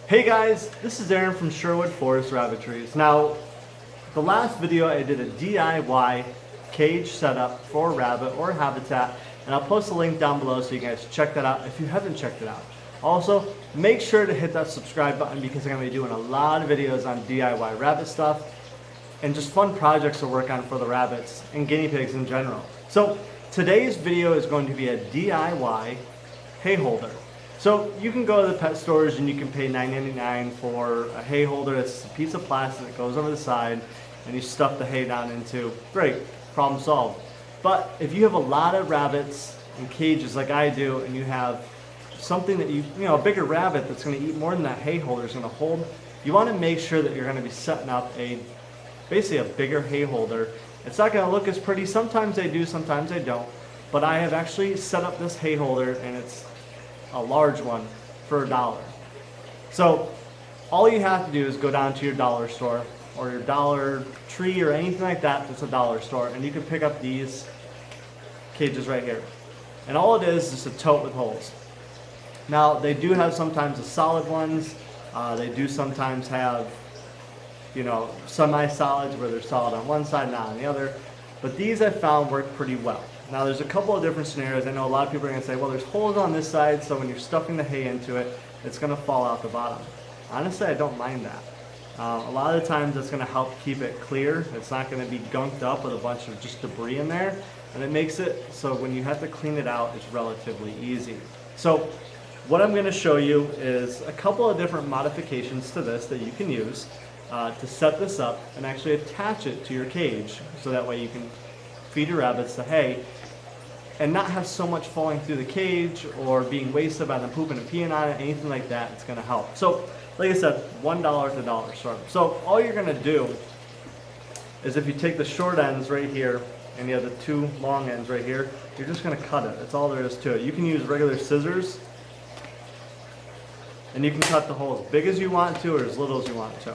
Hey guys, this is Aaron from Sherwood Forest Rabbitries. Now, the last video I did a DIY cage setup for a rabbit or habitat, and I'll post a link down below so you guys check that out if you haven't checked it out. Also, make sure to hit that subscribe button because I'm going to be doing a lot of videos on DIY rabbit stuff and just fun projects to work on for the rabbits and guinea pigs in general. So today's video is going to be a DIY hay holder. So you can go to the pet stores and you can pay $9.99 for a hay holder. It's a piece of plastic that goes over the side and you stuff the hay down into. Great, problem solved. But if you have a lot of rabbits in cages like I do, and you have something that you know, a bigger rabbit that's going to eat more than that hay holder is going to hold, you want to make sure that you're going to be setting up basically a bigger hay holder. It's not going to look as pretty. Sometimes they do, sometimes they don't. But I have actually set up this hay holder, and it's a large one for $1. So all you have to do is go down to your dollar store or your Dollar Tree or anything like that that's a dollar store, and you can pick up these cages right here. And all it is a tote with holes. Now they do have sometimes the solid ones. They do sometimes have, you know, semi-solids where they're solid on one side, not on the other. But these I found work pretty well. Now there's a couple of different scenarios. I know a lot of people are going to say, well, there's holes on this side, so when you're stuffing the hay into it, it's going to fall out the bottom. Honestly, I don't mind that. A lot of the times it's going to help keep it clear. It's not going to be gunked up with a bunch of just debris in there, and it makes it so when you have to clean it out, it's relatively easy. So what I'm going to show you is a couple of different modifications to this that you can use to set this up and actually attach it to your cage, so that way you can feed your rabbits the hay and not have so much falling through the cage or being wasted by them pooping and peeing on it, anything like that. It's going to help. So like I said, $1 to $1 store. So all you're going to do is, if you take the short ends right here and you have the two long ends right here, you're just going to cut it. That's all there is to it. You can use regular scissors and you can cut the hole as big as you want to or as little as you want to.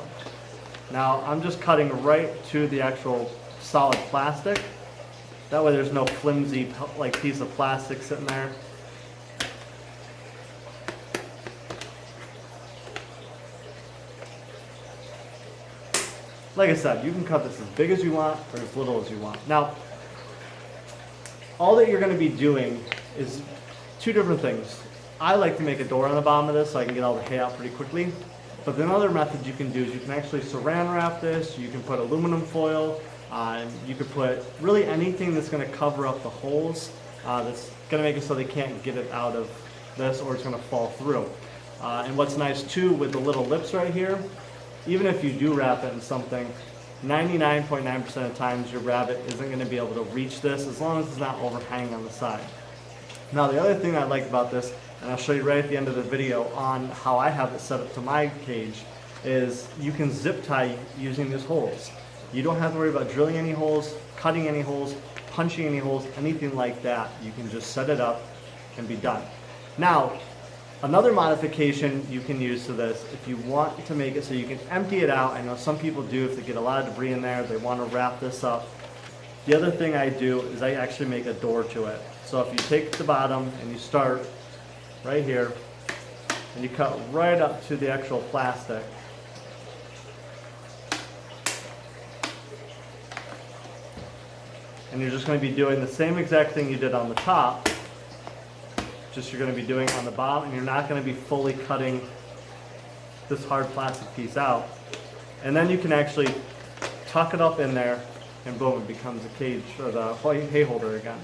Now I'm just cutting right to the actual solid plastic. That way there's no flimsy like piece of plastic sitting there. Like I said, you can cut this as big as you want or as little as you want. Now, all that you're going to be doing is two different things. I like to make a door on the bottom of this so I can get all the hay out pretty quickly. But another method you can do is you can actually saran wrap this, you can put aluminum foil, you could put really anything that's going to cover up the holes, that's going to make it so they can't get it out of this or it's going to fall through. And what's nice too with the little lips right here, even if you do wrap it in something, 99.9% of the times your rabbit isn't going to be able to reach this as long as it's not overhanging on the side. Now the other thing I like about this, and I'll show you right at the end of the video on how I have it set up to my cage, is you can zip tie using these holes. You don't have to worry about drilling any holes, cutting any holes, punching any holes, anything like that. You can just set it up and be done. Now, another modification you can use to this, if you want to make it so you can empty it out. I know some people do, if they get a lot of debris in there, they want to wrap this up. The other thing I do is I actually make a door to it. So if you take the bottom and you start right here and you cut right up to the actual plastic, and you're just going to be doing the same exact thing you did on the top, just you're going to be doing on the bottom, and you're not going to be fully cutting this hard plastic piece out. And then you can actually tuck it up in there, and boom, it becomes a cage or the hay holder again.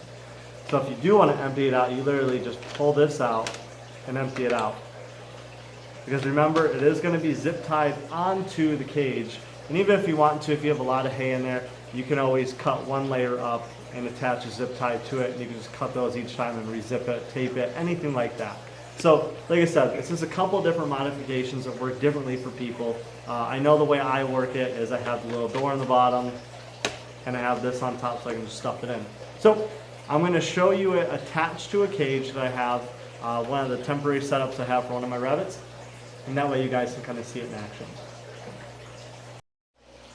So if you do want to empty it out, you literally just pull this out and empty it out. Because remember, it is going to be zip tied onto the cage. And even if you want to, if you have a lot of hay in there, you can always cut one layer up and attach a zip tie to it, and you can just cut those each time and re-zip it, tape it, anything like that. So, like I said, this is a couple different modifications that work differently for people. I know the way I work it is I have the little door on the bottom, and I have this on top so I can just stuff it in. So, I'm going to show you it attached to a cage that I have, one of the temporary setups I have for one of my rabbits, and that way you guys can kind of see it in action.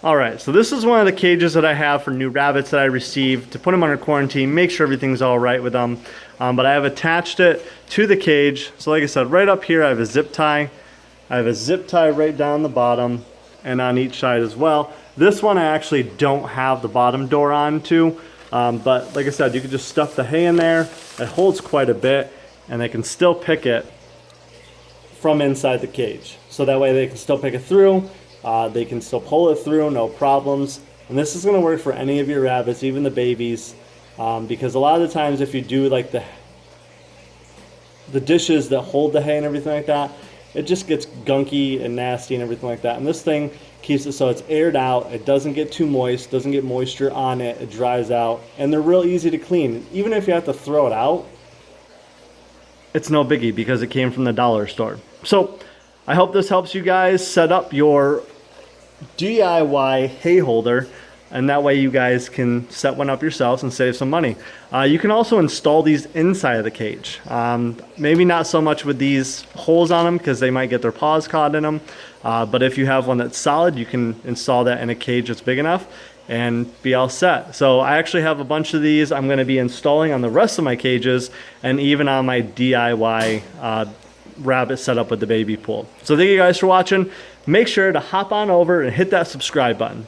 Alright, so this is one of the cages that I have for new rabbits that I received to put them under quarantine, make sure everything's alright with them. But I have attached it to the cage. So like I said, right up here I have a zip tie I have a zip tie right down the bottom and on each side as well. This one I actually don't have the bottom door on to, but like I said, you can just stuff the hay in there. It holds quite a bit, and they can still pick it from inside the cage. So that way they can still pick it through, they can still pull it through, no problems. And this is gonna work for any of your rabbits, even the babies, because a lot of the times if you do like the dishes that hold the hay and everything like that, it just gets gunky and nasty and everything like that. And this thing keeps it so it's aired out, it doesn't get too moist, doesn't get moisture on it, it dries out, and they're real easy to clean. Even if you have to throw it out, it's no biggie because it came from the dollar store. So I hope this helps you guys set up your DIY hay holder, and that way you guys can set one up yourselves and save some money. You can also install these inside of the cage. Maybe not so much with these holes on them because they might get their paws caught in them. But if you have one that's solid, you can install that in a cage that's big enough and be all set. So I actually have a bunch of these I'm going to be installing on the rest of my cages and even on my DIY rabbit setup with the baby pool. So thank you guys for watching. Make sure to hop on over and hit that subscribe button.